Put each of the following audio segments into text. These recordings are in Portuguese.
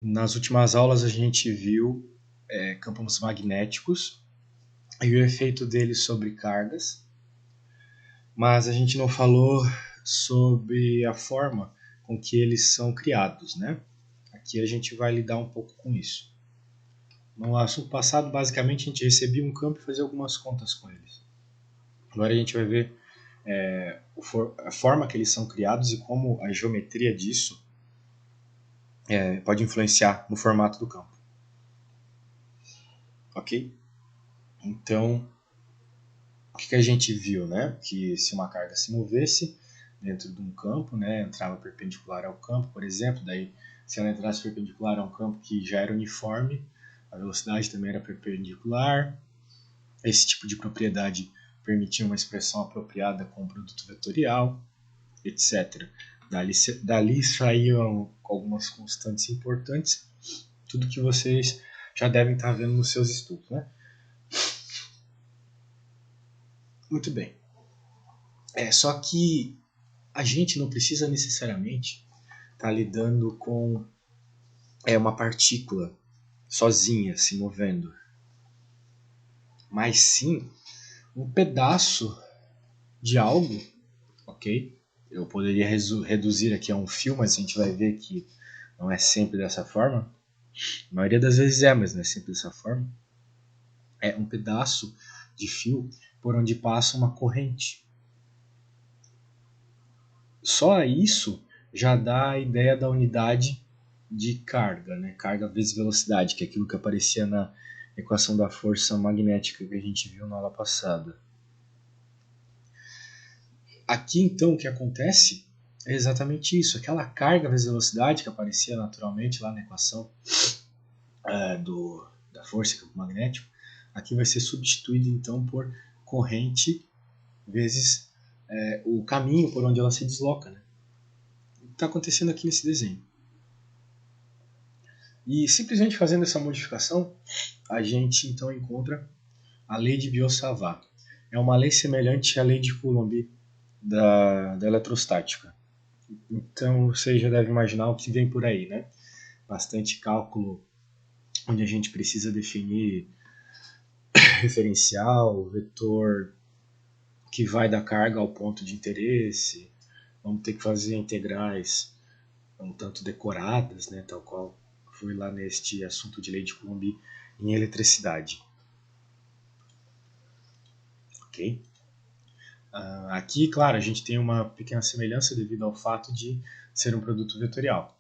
Nas últimas aulas a gente viu campos magnéticos e o efeito deles sobre cargas, mas a gente não falou sobre a forma com que eles são criados, né? Aqui a gente vai lidar um pouco com isso. No assunto passado, basicamente, a gente recebia um campo e fazia algumas contas com eles. Agora a gente vai ver a forma que eles são criados e como a geometria disso pode influenciar no formato do campo. Ok? Então, o que a gente viu, né? Que se uma carga se movesse dentro de um campo, né, entrava perpendicular ao campo, por exemplo, daí se ela entrasse perpendicular a um campo que já era uniforme, a velocidade também era perpendicular. Esse tipo de propriedade permitia uma expressão apropriada com o produto vetorial, etc. Dali saíam algumas constantes importantes, tudo que vocês já devem estar vendo nos seus estudos, né? Muito bem. Só que a gente não precisa necessariamente estar lidando com uma partícula sozinha se movendo, mas sim um pedaço de algo, ok? Eu poderia reduzir aqui a um fio, mas a gente vai ver que não é sempre dessa forma. A maioria das vezes mas não é sempre dessa forma. É um pedaço de fio por onde passa uma corrente. Só isso já dá a ideia da unidade de carga, né? Carga vezes velocidade, que é aquilo que aparecia na equação da força magnética que a gente viu na aula passada. Aqui, então, o que acontece é exatamente isso. Aquela carga vezes velocidade que aparecia naturalmente lá na equação da força campo magnético, aqui vai ser substituída, então, por corrente vezes o caminho por onde ela se desloca, né? O que está acontecendo aqui nesse desenho. E simplesmente fazendo essa modificação, a gente então encontra a lei de Biot-Savart. É uma lei semelhante à lei de Coulomb da eletrostática. Então você já deve imaginar o que vem por aí, né? Bastante cálculo onde a gente precisa definir referencial, vetor que vai da carga ao ponto de interesse. Vamos ter que fazer integrais um tanto decoradas, né? Tal qual foi lá neste assunto de lei de Coulomb em eletricidade. Ok? Aqui, claro, a gente tem uma pequena semelhança devido ao fato de ser um produto vetorial.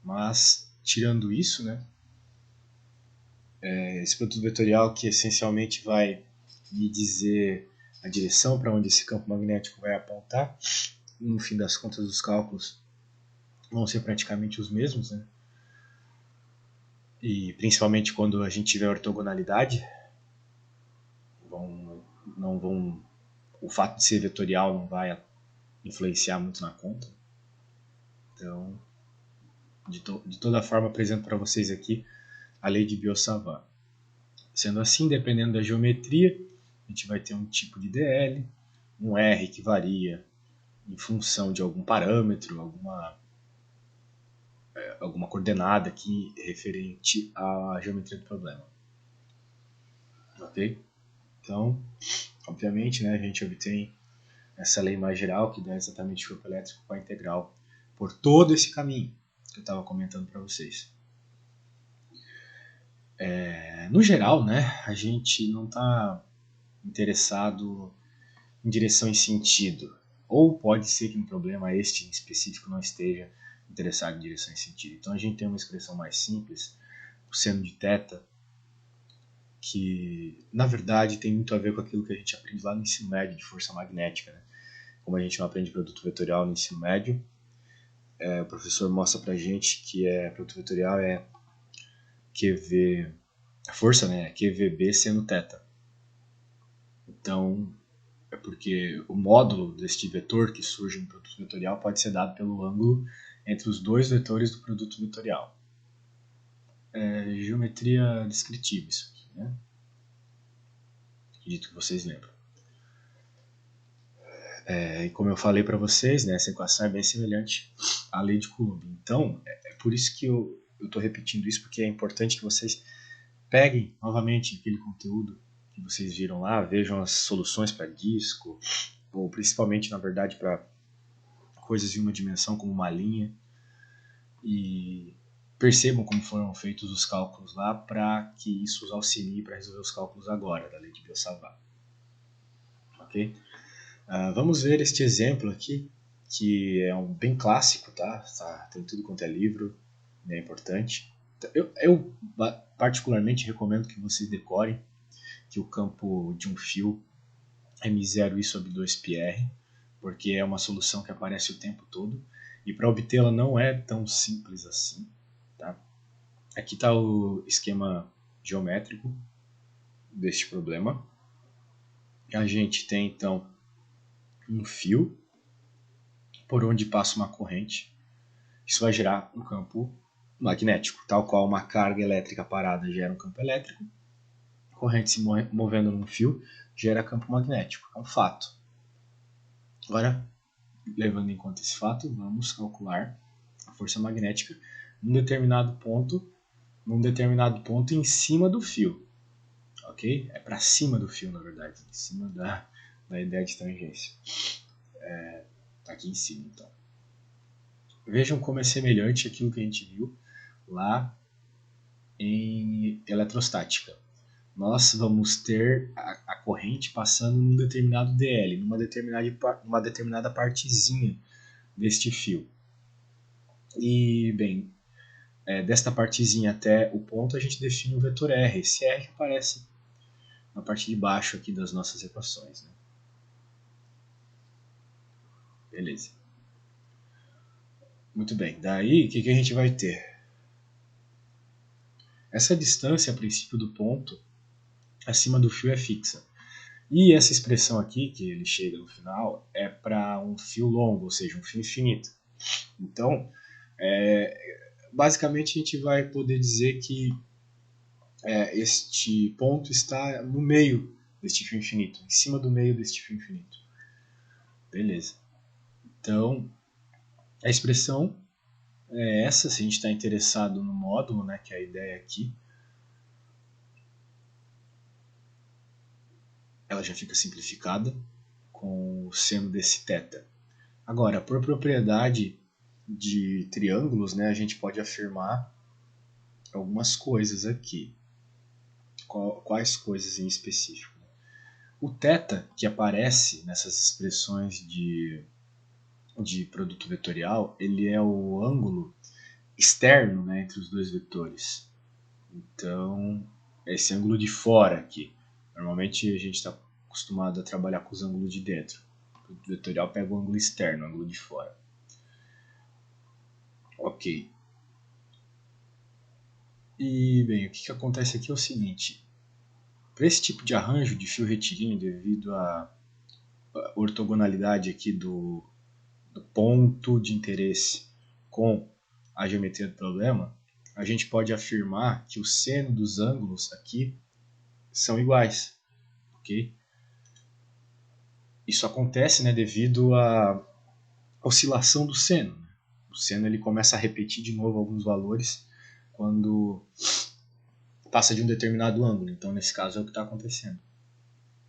Mas, tirando isso, né, esse produto vetorial que essencialmente vai me dizer a direção para onde esse campo magnético vai apontar, no fim das contas, os cálculos vão ser praticamente os mesmos, né? E principalmente quando a gente tiver ortogonalidade, não vão, o fato de ser vetorial não vai influenciar muito na conta. Então, de toda forma, apresento para vocês aqui a lei de Biot-Savart. Sendo assim, dependendo da geometria, a gente vai ter um tipo de DL, um R que varia em função de algum parâmetro, alguma coordenada aqui referente à geometria do problema. Ok? Então, obviamente, né, a gente obtém essa lei mais geral que dá exatamente o campo elétrico com a integral por todo esse caminho que eu estava comentando para vocês. No geral, né, a gente não está interessado em direção e sentido. Ou pode ser que um problema este em específico não esteja interessado em direção e sentido. Então a gente tem uma expressão mais simples, o seno de θ, que na verdade tem muito a ver com aquilo que a gente aprende lá no ensino médio de força magnética. Né? Como a gente não aprende produto vetorial no ensino médio, o professor mostra pra gente que produto vetorial é QV, a força, né, QVB seno θ. Então, é porque o módulo deste vetor que surge no produto vetorial pode ser dado pelo ângulo entre os dois vetores do produto vetorial. Geometria descritiva isso aqui, né? Acredito que vocês lembram. E como eu falei para vocês, né, essa equação é bem semelhante à lei de Coulomb. Então, é por isso que eu eu estou repetindo isso porque é importante que vocês peguem novamente aquele conteúdo que vocês viram lá, vejam as soluções para disco, ou principalmente, na verdade, para coisas de uma dimensão como uma linha, e percebam como foram feitos os cálculos lá para que isso os auxilie para resolver os cálculos agora da lei de Biot-Savart. Ok? Vamos ver este exemplo aqui, que é um bem clássico, tá? Tem tudo quanto é livro, é importante. Eu particularmente recomendo que vocês decorem que o campo de um fio é M0I sobre 2πr, porque é uma solução que aparece o tempo todo, e para obtê-la não é tão simples assim. Tá? Aqui está o esquema geométrico deste problema. A gente tem então um fio por onde passa uma corrente. Isso vai gerar um campo magnético, tal qual uma carga elétrica parada gera um campo elétrico. Corrente se movendo num fio gera campo magnético. É um fato. Agora, levando em conta esse fato, vamos calcular a força magnética num determinado ponto em cima do fio. Ok? É para cima do fio, na verdade, em cima da ideia de tangência. Aqui em cima, então. Vejam como é semelhante àquilo que a gente viu lá em eletrostática. Nós vamos ter a corrente passando num determinado DL, numa determinada partezinha deste fio. E, bem, desta partezinha até o ponto a gente define o vetor R. Esse R aparece na parte de baixo aqui das nossas equações. Né? Beleza. Muito bem, daí o que a gente vai ter? Essa distância a princípio do ponto acima do fio é fixa. E essa expressão aqui, que ele chega no final, é para um fio longo, ou seja, um fio infinito. Então, basicamente a gente vai poder dizer que este ponto está no meio deste fio infinito, em cima do meio deste fio infinito. Beleza. Então, a expressão é essa, se a gente está interessado no módulo, né, que é a ideia aqui. Ela já fica simplificada com o seno desse θ. Agora, por propriedade de triângulos, né, a gente pode afirmar algumas coisas aqui. Quais coisas em específico? O θ que aparece nessas expressões de produto vetorial, ele é o ângulo externo, né, entre os dois vetores. Então, é esse ângulo de fora aqui. Normalmente a gente está acostumado a trabalhar com os ângulos de dentro. O produto vetorial pega o ângulo externo, o ângulo de fora. Ok. E, bem, o que acontece aqui é o seguinte. Para esse tipo de arranjo de fio retilíneo, devido à ortogonalidade aqui do ponto de interesse com a geometria do problema, a gente pode afirmar que o seno dos ângulos aqui são iguais. Okay? Isso acontece, né, devido à oscilação do seno. O seno ele começa a repetir de novo alguns valores quando passa de um determinado ângulo. Então, nesse caso, é o que está acontecendo.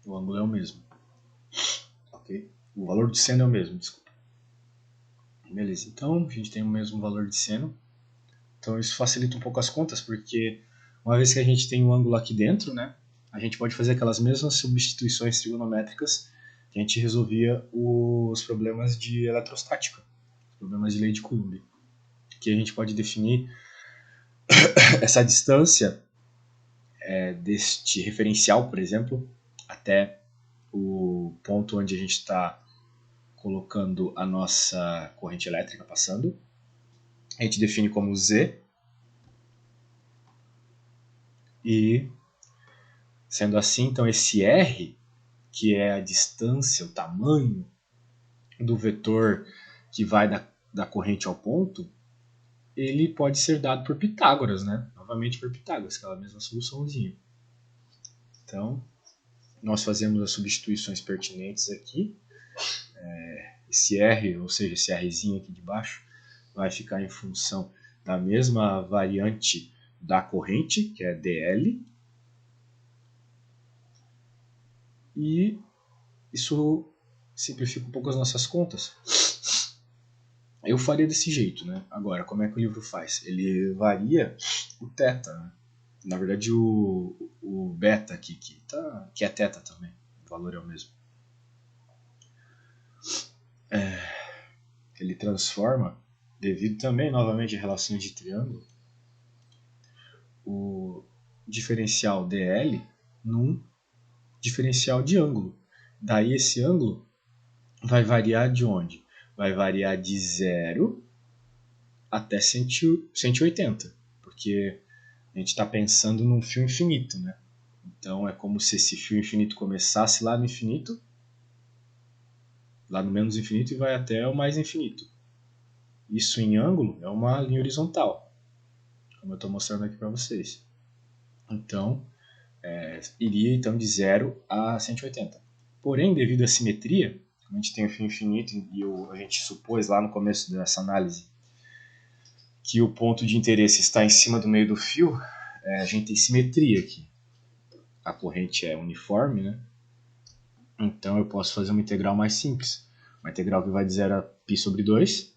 O ângulo é o mesmo. Okay? O valor do seno é o mesmo, desculpa. Beleza, então a gente tem o mesmo valor de seno. Então isso facilita um pouco as contas, porque uma vez que a gente tem um ângulo aqui dentro, né, a gente pode fazer aquelas mesmas substituições trigonométricas que a gente resolvia os problemas de eletrostática, os problemas de lei de Coulomb. Que a gente pode definir essa distância deste referencial, por exemplo, até o ponto onde a gente está colocando a nossa corrente elétrica passando. A gente define como Z. E, sendo assim, então esse R, que é a distância, o tamanho do vetor que vai da corrente ao ponto, ele pode ser dado por Pitágoras, né? Novamente por Pitágoras, aquela mesma soluçãozinha. Então, nós fazemos as substituições pertinentes aqui. Esse R, ou seja, esse Rzinho aqui de baixo, vai ficar em função da mesma variante da corrente, que é dl, e isso simplifica um pouco as nossas contas. Eu faria desse jeito, né? Agora, como é que o livro faz? Ele varia o θ, né? Na verdade, o beta aqui, que é θ também, o valor é o mesmo. Ele transforma, devido também, novamente, a relações de triângulo, o diferencial dl num diferencial de ângulo. Daí esse ângulo vai variar de onde? Vai variar de 0 até 180, porque a gente está pensando num fio infinito, né? Então é como se esse fio infinito começasse lá no infinito, lá no menos infinito, e vai até o mais infinito. Isso em ângulo é uma linha horizontal, como eu estou mostrando aqui para vocês. Então, iria então de 0 a 180. Porém, devido à simetria, como a gente tem o fio infinito e a gente supôs lá no começo dessa análise que o ponto de interesse está em cima do meio do fio, a gente tem simetria aqui. A corrente é uniforme, né? Então eu posso fazer uma integral mais simples. Uma integral que vai de 0 a π sobre 2,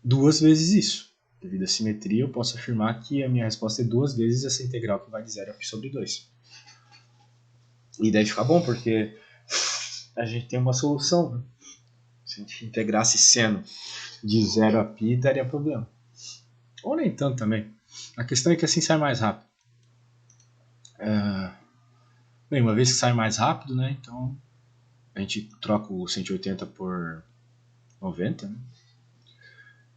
duas vezes isso. Devido à simetria, eu posso afirmar que a minha resposta é duas vezes essa integral que vai de 0 a π sobre 2. E daí fica bom, porque a gente tem uma solução. Né? Se a gente integrasse seno de 0 a π, daria problema. Ou nem tanto também. A questão é que assim sai mais rápido. Bem, uma vez que sai mais rápido, né, então a gente troca o 180 por 90, né?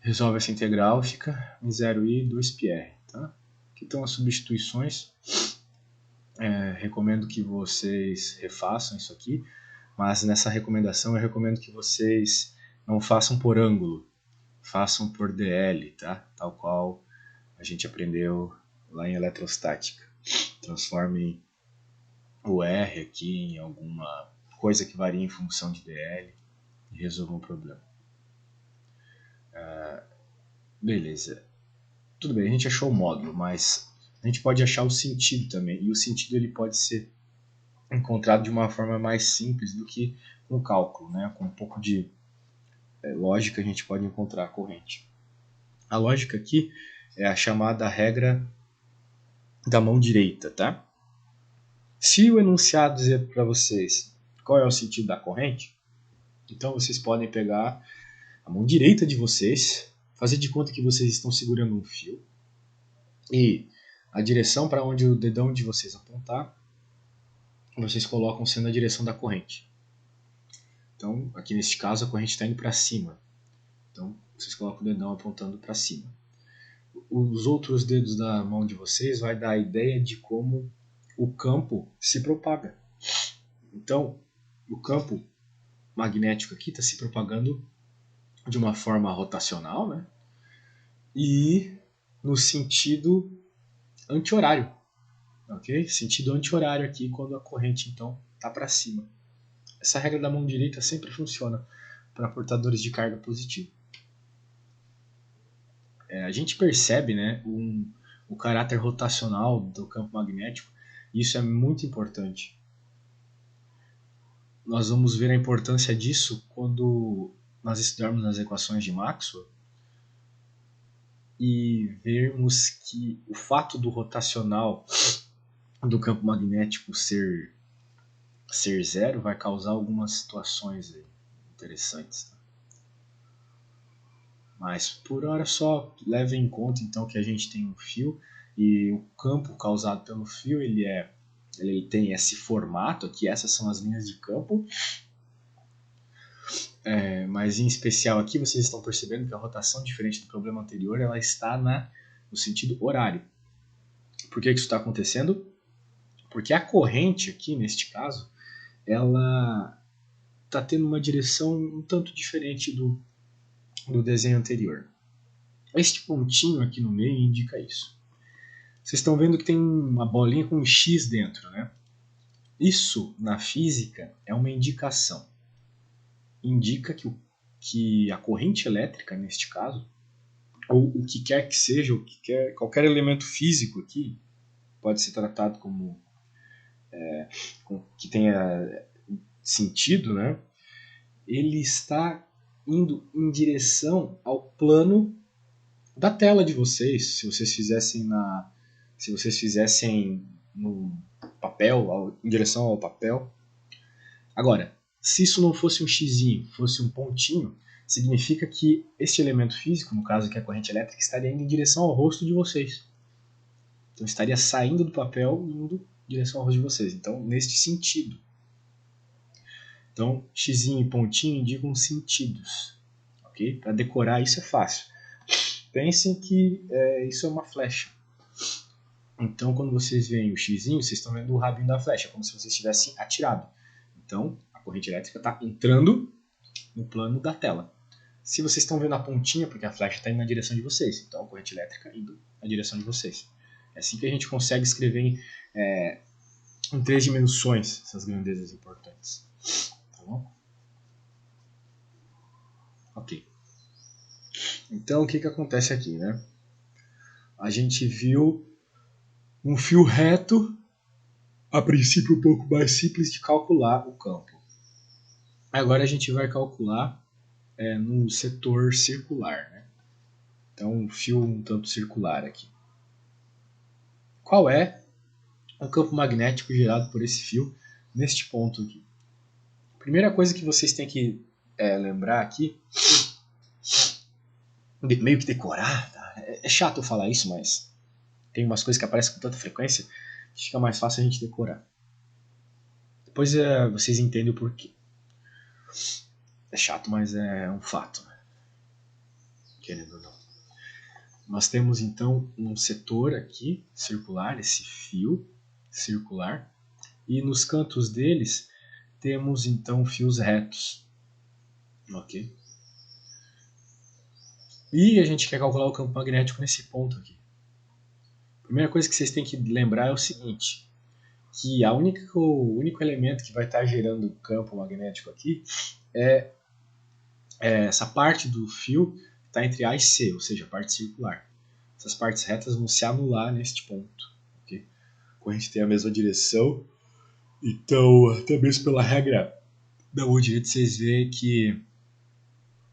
Resolve essa integral, fica em 0i 2πr. Tá? Aqui estão as substituições. Recomendo que vocês refaçam isso aqui, mas nessa recomendação eu recomendo que vocês não façam por ângulo, façam por dl, tá? Tal qual a gente aprendeu lá em eletrostática. Transformem o R aqui em alguma coisa que varia em função de dl e resolvam o problema. Beleza. Tudo bem, a gente achou o módulo, mas a gente pode achar o sentido também. E o sentido ele pode ser encontrado de uma forma mais simples do que com o cálculo, né? Com um pouco de lógica a gente pode encontrar a corrente. A lógica aqui é a chamada regra da mão direita, tá? Se o enunciado dizer para vocês qual é o sentido da corrente, então vocês podem pegar a mão direita de vocês, fazer de conta que vocês estão segurando um fio e a direção para onde o dedão de vocês apontar, vocês colocam sendo a direção da corrente. Então, aqui neste caso, a corrente está indo para cima. Então, vocês colocam o dedão apontando para cima. Os outros dedos da mão de vocês vai dar a ideia de como o campo se propaga. Então, o campo magnético aqui está se propagando de uma forma rotacional, né? E no sentido anti-horário, ok? Sentido anti-horário aqui quando a corrente então está para cima. Essa regra da mão direita sempre funciona para portadores de carga positiva. A gente percebe, né, o caráter rotacional do campo magnético, e isso é muito importante. Nós vamos ver a importância disso quando nós estudarmos as equações de Maxwell e vermos que o fato do rotacional do campo magnético ser zero vai causar algumas situações interessantes. Mas por hora só leve em conta então que a gente tem um fio e o campo causado pelo fio ele tem esse formato aqui, essas são as linhas de campo. Mas em especial aqui vocês estão percebendo que a rotação, diferente do problema anterior, ela está no sentido horário. Por que isso está acontecendo? Porque a corrente aqui, neste caso, ela está tendo uma direção um tanto diferente do desenho anterior. Este pontinho aqui no meio indica isso. Vocês estão vendo que tem uma bolinha com um X dentro, né? Isso, na física, é uma indicação. Indica que a corrente elétrica, neste caso, ou o que quer que seja, qualquer elemento físico aqui, pode ser tratado como que tenha sentido, né? Ele está indo em direção ao plano da tela de vocês. Se vocês fizessem no papel, em direção ao papel. Agora, se isso não fosse um xizinho, fosse um pontinho, significa que este elemento físico, no caso aqui a corrente elétrica, estaria indo em direção ao rosto de vocês. Então estaria saindo do papel e indo em direção ao rosto de vocês. Então, neste sentido. Então, xizinho e pontinho indicam sentidos. Okay? Para decorar isso é fácil. Pensem que isso é uma flecha. Então, quando vocês veem o xizinho, vocês estão vendo o rabinho da flecha, como se vocês tivessem atirado. Então, a corrente elétrica está entrando no plano da tela. Se vocês estão vendo a pontinha, porque a flecha está indo na direção de vocês, então a corrente elétrica indo na direção de vocês. É assim que a gente consegue escrever em 3 dimensões essas grandezas importantes. Tá bom? Ok. Então, o que acontece aqui, né? A gente viu um fio reto, a princípio um pouco mais simples de calcular o campo. Agora a gente vai calcular no setor circular, né? Então, um fio um tanto circular aqui. Qual é o campo magnético gerado por esse fio neste ponto aqui? Primeira coisa que vocês têm que lembrar aqui, meio que decorar, tá? É chato eu falar isso, mas tem umas coisas que aparecem com tanta frequência que fica mais fácil a gente decorar. Depois vocês entendem o porquê. É chato, mas é um fato, né? Querendo ou não. Nós temos então um setor aqui circular, esse fio circular, e nos cantos deles temos então fios retos. Ok? E a gente quer calcular o campo magnético nesse ponto aqui. A primeira coisa que vocês têm que lembrar é o seguinte, que o único elemento que vai estar gerando o campo magnético aqui é essa parte do fio que está entre A e C, ou seja, a parte circular. Essas partes retas vão se anular neste ponto. Okay? A corrente tem a mesma direção, então, até mesmo pela regra da mão direita, vocês veem que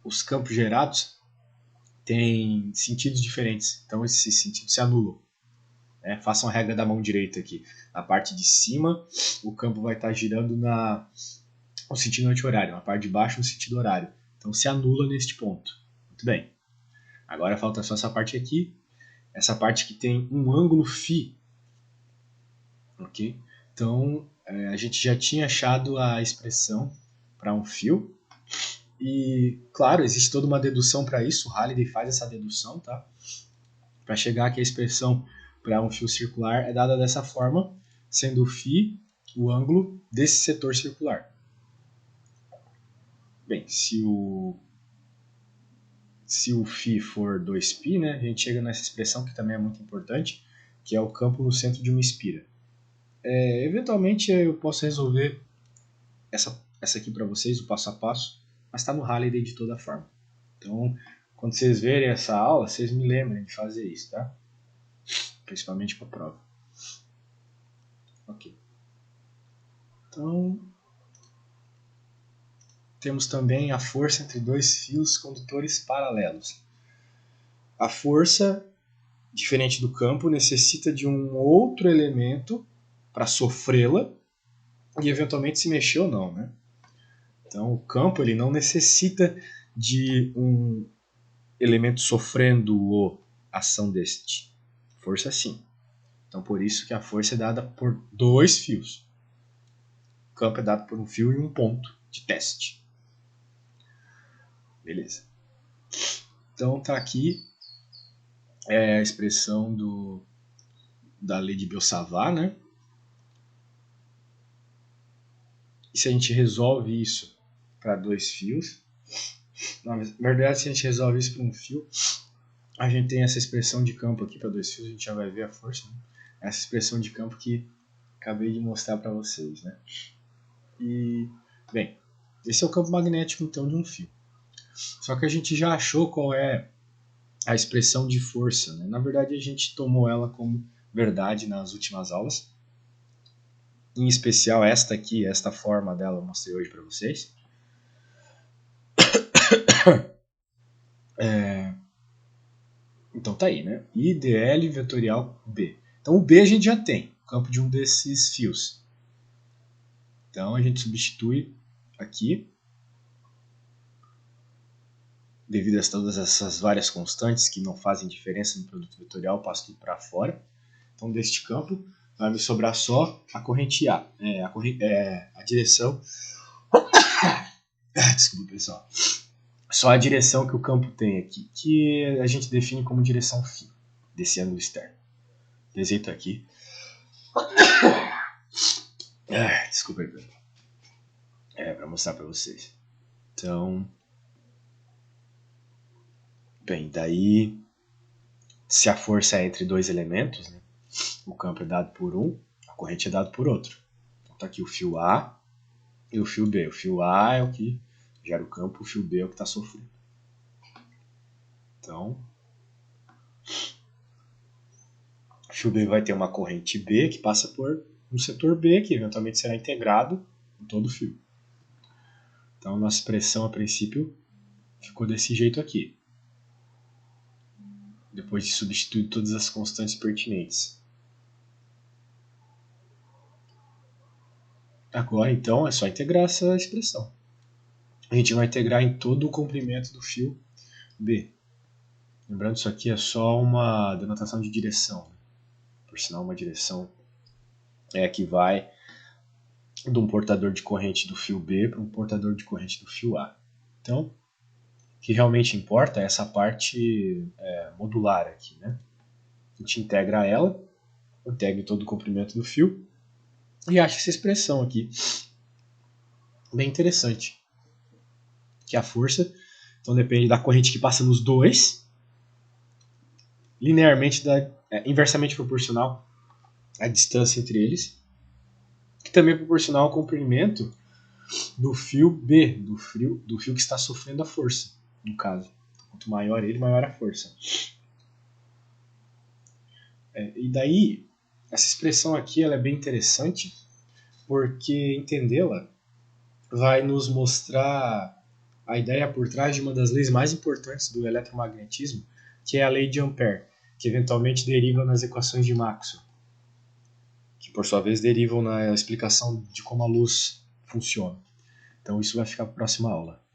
os campos gerados têm sentidos diferentes, então esses sentidos se anulam. Façam a regra da mão direita aqui. Na parte de cima, o campo vai estar girando no sentido anti-horário, na parte de baixo, no sentido horário. Então se anula neste ponto. Muito bem. Agora falta só essa parte aqui. Essa parte que tem um ângulo φ. Ok? Então a gente já tinha achado a expressão para um fio. E, claro, existe toda uma dedução para isso. O Halliday faz essa dedução, tá? Para chegar aqui a expressão para um fio circular é dada dessa forma, sendo o φ o ângulo desse setor circular. Bem, se o φ for 2π, né, a gente chega nessa expressão que também é muito importante, que é o campo no centro de uma espira. Eventualmente eu posso resolver essa aqui para vocês, o passo a passo, mas está no Halliday de toda forma. Então, quando vocês verem essa aula, vocês me lembrem de fazer isso, tá? Principalmente para a prova. Ok. Então, temos também a força entre dois fios condutores paralelos. A força, diferente do campo, necessita de um outro elemento para sofrê-la e eventualmente se mexer ou não, né? Então, o campo ele não necessita de um elemento sofrendo a ação deste. Força sim. Então, por isso que a força é dada por dois fios. O campo é dado por um fio e um ponto de teste. Beleza. Então, tá aqui a expressão da lei de Biot-Savart, né? E se a gente resolve isso para dois fios, na verdade, se a gente resolve isso para um fio, a gente tem essa expressão de campo aqui para dois fios, a gente já vai ver a força, né? Essa expressão de campo que acabei de mostrar para vocês, né? E, bem, esse é o campo magnético, então, de um fio. Só que a gente já achou qual é a expressão de força, né? Na verdade, a gente tomou ela como verdade nas últimas aulas. Em especial esta aqui, esta forma dela eu mostrei hoje para vocês. Então tá aí, né? I dl vetorial B. Então o B a gente já tem, o campo de um desses fios. Então a gente substitui aqui, devido a todas essas várias constantes que não fazem diferença no produto vetorial, eu passo tudo para fora. Então deste campo vai me sobrar só a corrente A, a direção. Desculpa, pessoal. Só a direção que o campo tem aqui, que a gente define como direção φ desse ângulo externo. Desenho aqui. Desculpa aí, para mostrar para vocês. Então, bem, daí, se a força é entre dois elementos, né, o campo é dado por um, a corrente é dada por outro. Então tá aqui o fio A e o fio B. O fio A é o que gera o campo, o fio B é o que está sofrendo. Então, o fio B vai ter uma corrente B que passa por um setor B, que eventualmente será integrado em todo o fio. Então, nossa expressão, a princípio, ficou desse jeito aqui. Depois de substituir todas as constantes pertinentes. Agora, então, é só integrar essa expressão. A gente vai integrar em todo o comprimento do fio B. Lembrando, isso aqui é só uma denotação de direção. Né? Por sinal, uma direção que vai de um portador de corrente do fio B para um portador de corrente do fio A. Então, o que realmente importa é essa parte modular aqui. Né? A gente integra ela, integra todo o comprimento do fio e acha essa expressão aqui. Bem interessante. Que a força, então depende da corrente que passa nos dois, linearmente, inversamente proporcional à distância entre eles, que também é proporcional ao comprimento do fio B, do fio que está sofrendo a força, no caso. Quanto maior ele, maior a força. E daí, essa expressão aqui ela é bem interessante, porque entendê-la vai nos mostrar a ideia por trás de uma das leis mais importantes do eletromagnetismo, que é a lei de Ampère, que eventualmente deriva nas equações de Maxwell, que por sua vez derivam na explicação de como a luz funciona. Então isso vai ficar para a próxima aula.